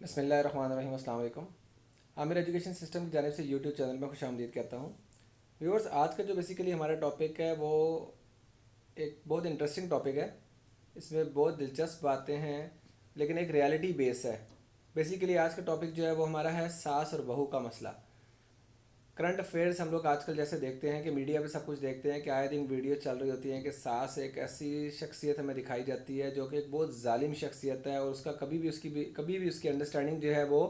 बिस्मिल्लाहिर्रहमानिर्रहीम। अस्सलाम वालेकुम। आमिर एजुकेशन सिस्टम की जानिब से यूट्यूब चैनल में खुश आमदीद कहता हूँ। व्यूअर्स, आज का जो बेसिकली हमारा टॉपिक है वो एक बहुत इंटरेस्टिंग टॉपिक है। इसमें बहुत दिलचस्प बातें हैं लेकिन एक रियलिटी बेस है। बेसिकली आज का टॉपिक जो है वो हमारा है सास और बहू का मसला। करंट अफेयर्स हम लोग आजकल जैसे देखते हैं कि मीडिया पे सब कुछ देखते हैं कि आए दिन वीडियो चल रही होती हैं कि सास एक ऐसी शख्सियत हमें दिखाई जाती है जो कि एक बहुत जालिम शख्सियत है, और उसका कभी भी उसकी अंडरस्टैंडिंग जो है वो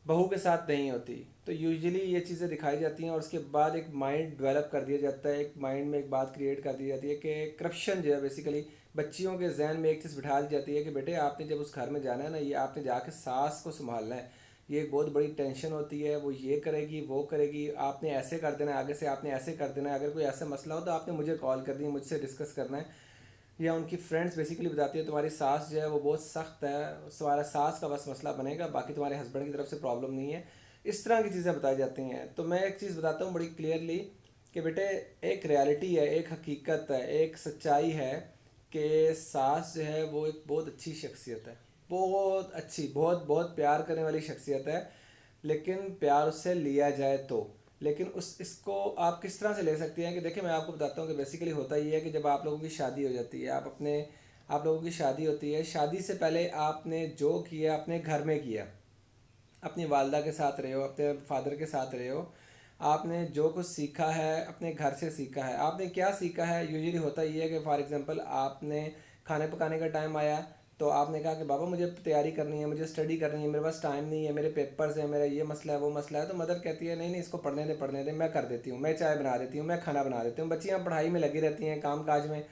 बहू के साथ नहीं होती। तो यूजुअली ये चीज़ें दिखाई जाती हैं और उसके बाद एक माइंड डेवलप कर दिया जाता है, एक माइंड में एक बात क्रिएट कर दी जाती है कि करप्शन जो है बेसिकली बच्चियों के जहन में एक चीज़ बिठा दी जाती है कि बेटे आपने जब उस घर में जाना है ना, ये आपने जाके सास को संभालना है, ये एक बहुत बड़ी टेंशन होती है, वो ये करेगी वो करेगी, आपने ऐसे कर देना है, आगे से आपने ऐसे कर देना है, अगर कोई ऐसा मसला हो तो आपने मुझे कॉल कर दी, मुझसे डिस्कस करना है। या उनकी फ्रेंड्स बेसिकली बताती है तुम्हारी सास जो है वो बहुत सख्त है, तुम्हारा सास का बस मसला बनेगा, बाकी तुम्हारे हस्बैंड की तरफ से प्रॉब्लम नहीं है। इस तरह की चीज़ें बताई जाती हैं। तो मैं एक चीज़ बताता हूँ बड़ी क्लियरली कि बेटे एक रियलिटी है, एक हकीकत है, एक सच्चाई है कि सास जो है वो एक बहुत अच्छी शख्सियत है, बहुत अच्छी, बहुत बहुत प्यार करने वाली शख्सियत है। लेकिन प्यार उससे लिया जाए तो, लेकिन उस इसको आप किस तरह से ले सकती हैं कि देखिए मैं आपको बताता हूँ कि बेसिकली होता ये है कि जब आप लोगों की शादी हो जाती है, आप लोगों की शादी होती है, शादी से पहले आपने जो किया अपने घर में किया, अपनी वालदा के साथ रहे हो, अपने फादर के साथ रहे हो, आपने जो कुछ सीखा है अपने घर से सीखा है। आपने क्या सीखा है, यूजुअली होता ये है कि फॉर एग्जांपल आपने खाने पकाने का टाइम आया तो आपने कहा कि बाबा मुझे तैयारी करनी है, मुझे स्टडी करनी है, मेरे पास टाइम नहीं है, मेरे पेपर्स हैं, मेरा ये मसला है वो मसला है। तो मदर कहती है नहीं नहीं इसको पढ़ने दे, मैं कर देती हूँ, मैं चाय बना देती हूँ, मैं खाना बना देती हूँ। बच्चियाँ पढ़ाई में लगी रहती हैं, काम काज में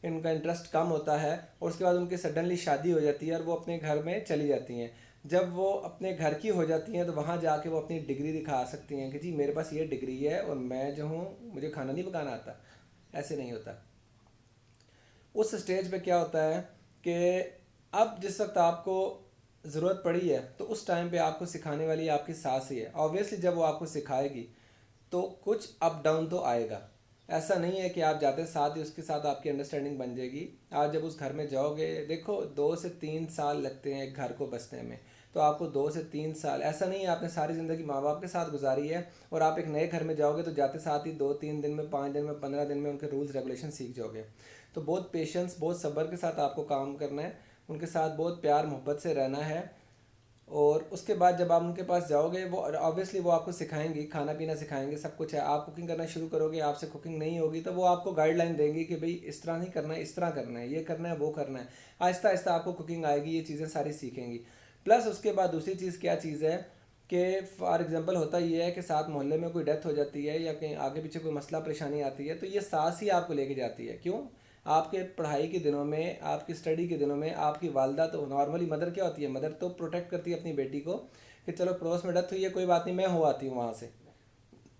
इनका इंटरेस्ट कम होता है, और उसके बाद उनकी सडनली शादी हो जाती है और वो अपने घर में चली जाती हैं। जब वो अपने घर की हो जाती हैं तो वहाँ जाके वो अपनी डिग्री दिखा सकती हैं कि जी मेरे पास ये डिग्री है और मैं जो हूँ मुझे खाना नहीं पकाना आता। ऐसे नहीं होता। उस स्टेज पे क्या होता है कि अब जिस वक्त आपको ज़रूरत पड़ी है तो उस टाइम पे आपको सिखाने वाली आपकी सास ही है। ऑब्वियसली जब वो आपको सिखाएगी तो कुछ अप डाउन तो आएगा। ऐसा नहीं है कि आप जाते साथ ही उसके साथ आपकी अंडरस्टैंडिंग बन जाएगी। आप जब उस घर में जाओगे, देखो 2 से 3 साल लगते हैं एक घर को बसने में। तो आपको 2 से 3 साल, ऐसा नहीं है आपने सारी ज़िंदगी माँ बाप के साथ गुजारी है और आप एक नए घर में जाओगे तो जाते साथ ही 2-3 दिन में, 5 दिन में, 15 दिन में उनके रूल्स रेगुलेशन सीख जाओगे। तो बहुत पेशेंस, बहुत सब्र के साथ आपको काम करना है, उनके साथ बहुत प्यार मोहब्बत से रहना है। और उसके बाद जब आप उनके पास जाओगे वो ऑब्वियसली वो आपको सिखाएंगी, खाना पीना सिखाएंगे, सब कुछ है। आप कुकिंग करना शुरू करोगे, आपसे कुकिंग नहीं होगी तो वो आपको गाइडलाइन देंगी कि भाई इस तरह नहीं करना है, इस तरह करना है, ये करना है वो करना है। आहिस्ता आहिस्ता आपको कुकिंग आएगी, ये चीज़ें सारी सीखेंगी। प्लस उसके बाद दूसरी चीज़ क्या चीज़ है कि फॉर एग्जांपल होता ये है कि साथ मोहल्ले में कोई डेथ हो जाती है या कहीं आगे पीछे कोई मसला परेशानी आती है तो ये सास ही आपको लेके जाती है। क्यों? आपके पढ़ाई के दिनों में, आपकी स्टडी के दिनों में आपकी वालदा तो नॉर्मली मदर क्या होती है, मदर तो प्रोटेक्ट करती है अपनी बेटी को कि चलो पड़ोस में डेथ हुई है कोई बात नहीं, मैं हो आती हूँ वहाँ से।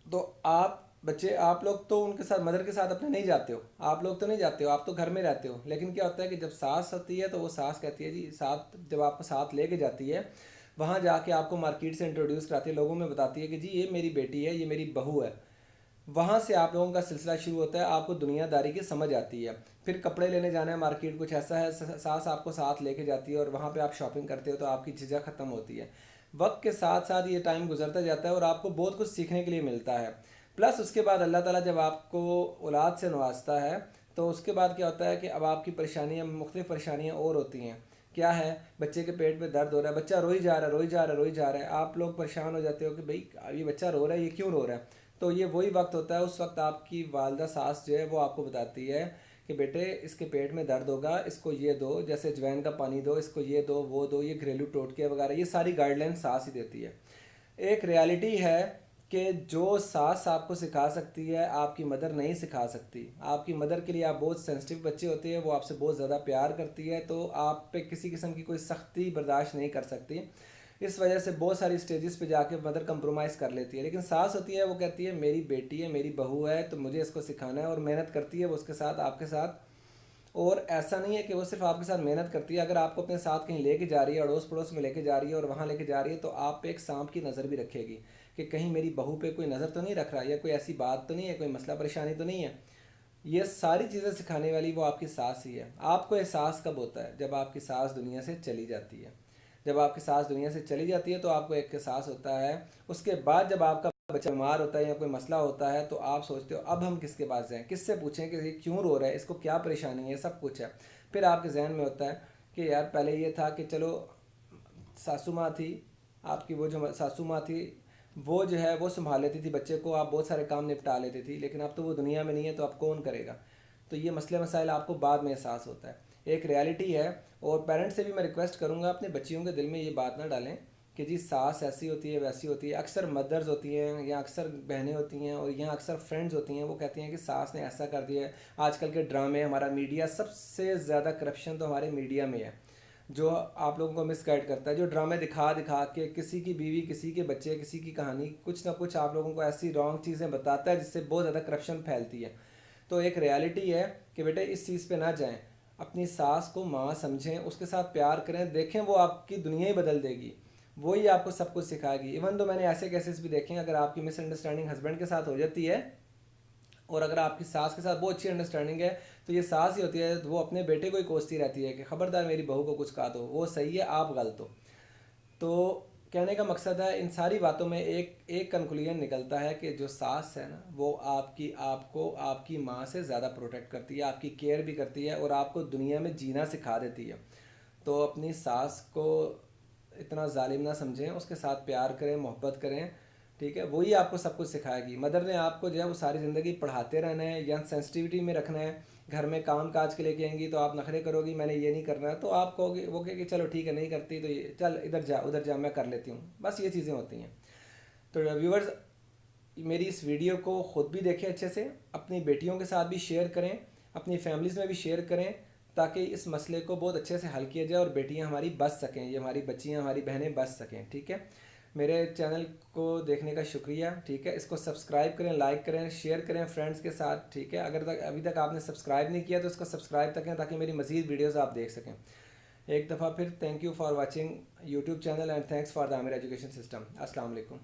तो आप बच्चे, आप लोग तो उनके साथ, मदर के साथ अपने नहीं जाते हो, आप लोग तो नहीं जाते हो, आप तो घर में रहते हो। लेकिन क्या होता है कि जब सास होती है तो वो सास कहती है जी साथ, जब आपको साथ लेके जाती है वहाँ जाके आपको मार्केट से इंट्रोड्यूस कराती है, लोगों में बताती है कि जी ये मेरी बेटी है, ये मेरी बहू है। वहाँ से आप लोगों का सिलसिला शुरू होता है, आपको दुनियादारी की समझ आती है। फिर कपड़े लेने जाना है मार्केट, कुछ ऐसा है, सास आपको साथ लेके जाती है और वहाँ पे आप शॉपिंग करते हो तो आपकी झिझक ख़त्म होती है। वक्त के साथ साथ ये टाइम गुजरता जाता है और आपको बहुत कुछ सीखने के लिए मिलता है। प्लस उसके बाद अल्लाह ताला जब आपको औलाद से नवाजता है तो उसके बाद क्या होता है कि अब आपकी परेशानियाँ, मुख्तलिफ़ परेशानियाँ और होती हैं। क्या है, बच्चे के पेट में दर्द हो रहा है, बच्चा रोई जा रहा है, रोई जा रहा है, रोई जा रहा है, आप लोग परेशान हो जाते हो कि भाई ये बच्चा रो रहा है, ये क्यों रो रहा है। तो ये वही वक्त होता है, उस वक्त आपकी वालदा सास जो है वो आपको बताती है कि बेटे इसके पेट में दर्द होगा, इसको ये दो, जैसे अजवाइन का पानी दो, इसको ये दो वो दो, ये घरेलू टोटके वगैरह, ये सारी गाइडलाइन सास ही देती है। एक रियलिटी है कि जो सास आपको सिखा सकती है आपकी मदर नहीं सिखा सकती। आपकी मदर के लिए आप बहुत सेंसिटिव बच्चे होते हैं, वो आपसे बहुत ज़्यादा प्यार करती है तो आप पे किसी किस्म की कोई सख्ती बर्दाश्त नहीं कर सकती। इस वजह से बहुत सारी स्टेजेस पे जाके मदर कंप्रोमाइज़ कर लेती है। लेकिन सास होती है, वो कहती है मेरी बेटी है, मेरी बहू है, तो मुझे इसको सिखाना है, और मेहनत करती है वो उसके साथ, आपके साथ। और ऐसा नहीं है कि वो सिर्फ आपके साथ मेहनत करती है, अगर आपको अपने साथ कहीं लेके जा रही है, अड़ोस पड़ोस में लेके जा रही है और वहाँ लेके जा रही है तो आप पे एक सांप की नज़र भी रखेगी कि कहीं मेरी बहू पे कोई नज़र तो नहीं रख रहा, या कोई ऐसी बात तो नहीं है, कोई मसला परेशानी तो नहीं है। ये सारी चीज़ें सिखाने वाली वो आपकी सास ही है। आपको एहसास कब होता है? जब आपकी सास दुनिया से चली जाती है। جب آپ کی ساس دنیا سے چلی جاتی ہے تو آپ کو ایک احساس ہوتا ہے. اس کے بعد جب آپ کا بچہ بیمار ہوتا ہے یا کوئی مسئلہ ہوتا ہے تو آپ سوچتے ہو اب ہم کس کے پاس جائیں, کس سے پوچھیں کہ یہ کیوں رو رہا ہے, اس کو کیا پریشانی ہے, سب کچھ ہے. پھر آپ کے ذہن میں ہوتا ہے کہ یار پہلے یہ تھا کہ چلو ساسو ماں تھی آپ کی, وہ جو ساسو ماں تھی وہ جو ہے وہ سنبھال لیتی تھی بچے کو, آپ بہت سارے کام نپٹا لیتی تھی, لیکن اب تو وہ دنیا میں نہیں ہے تو اب کون کرے گا. تو یہ مسئلے مسائل آپ کو بعد میں احساس ہوتا ہے, ایک ریالٹی ہے. اور پیرنٹس سے بھی میں ریکویسٹ کروں گا اپنے بچیوں کے دل میں یہ بات نہ ڈالیں کہ جی ساس ایسی ہوتی ہے ویسی ہوتی ہے. اکثر مدرز ہوتی ہیں یا اکثر بہنیں ہوتی ہیں اور یہاں اکثر فرینڈز ہوتی ہیں, وہ کہتی ہیں کہ ساس نے ایسا کر دیا ہے. آج کل کے ڈرامے, ہمارا میڈیا, سب سے زیادہ کرپشن تو ہمارے میڈیا میں ہے جو آپ لوگوں کو مس گائڈ کرتا ہے, جو ڈرامے دکھا دکھا کے کسی کی بیوی, کسی کے بچے, کسی کی کہانی, کچھ نہ کچھ آپ لوگوں کو ایسی رانگ چیزیں بتاتا ہے جس سے بہت زیادہ کرپشن پھیلتی ہے. تو ایک ریالٹی ہے کہ بیٹے اس چیز پہ نہ جائیں, اپنی ساس کو ماں سمجھیں, اس کے ساتھ پیار کریں, دیکھیں وہ آپ کی دنیا ہی بدل دے گی, وہی آپ کو سب کچھ سکھائے گی. ایون تو میں نے ایسے کیسز بھی دیکھے ہیں, اگر آپ کی مس انڈرسٹینڈنگ ہسبینڈ کے ساتھ ہو جاتی ہے اور اگر آپ کی ساس کے ساتھ بہت اچھی انڈرسٹینڈنگ ہے تو یہ ساس ہی ہوتی ہے وہ اپنے بیٹے کو ہی کوستی رہتی ہے کہ خبردار میری بہو کو کچھ کہا تو وہ صحیح ہے آپ غلط ہو. تو کہنے کا مقصد ہے ان ساری باتوں میں ایک کنکلوژن نکلتا ہے کہ جو ساس ہے نا وہ آپ کو آپ کی ماں سے زیادہ پروٹیکٹ کرتی ہے, آپ کی کیئر بھی کرتی ہے اور آپ کو دنیا میں جینا سکھا دیتی ہے. تو اپنی ساس کو اتنا ظالم نہ سمجھیں, اس کے ساتھ پیار کریں, محبت کریں, ٹھیک ہے, وہی آپ کو سب کچھ سکھائے گی. مدر نے آپ کو جو ہے وہ ساری زندگی پڑھاتے رہنا ہے یا سینسٹیوٹی میں رکھنا ہے. گھر میں کام کاج کے لے کے آئیں گی تو آپ نخرے کرو گی میں نے یہ نہیں کرنا ہے, تو آپ کہو گے وہ کہ چلو ٹھیک ہے نہیں کرتی تو یہ چل ادھر جا میں کر لیتی ہوں, بس یہ چیزیں ہوتی ہیں. تو ویورز میری اس ویڈیو کو خود بھی دیکھیں اچھے سے, اپنی بیٹیوں کے ساتھ بھی شیئر کریں, اپنی فیملیز میں بھی شیئر کریں تاکہ اس مسئلے کو بہت اچھے سے حل کیا جائے اور بیٹیاں ہماری بچ سکیں, یہ ہماری بچیاں ہماری بہنیں بچ سکیں. ٹھیک ہے, میرے چینل کو دیکھنے کا شکریہ. ٹھیک ہے, اس کو سبسکرائب کریں, لائک کریں, شیئر کریں فرینڈس کے ساتھ. ٹھیک ہے, اگر ابھی تک آپ نے سبسکرائب نہیں کیا تو اس کو سبسکرائب کریں تاکہ میری مزید ویڈیوز آپ دیکھ سکیں. ایک دفعہ پھر thank you for watching YouTube channel and thanks for the Aamir education system. السلام علیکم.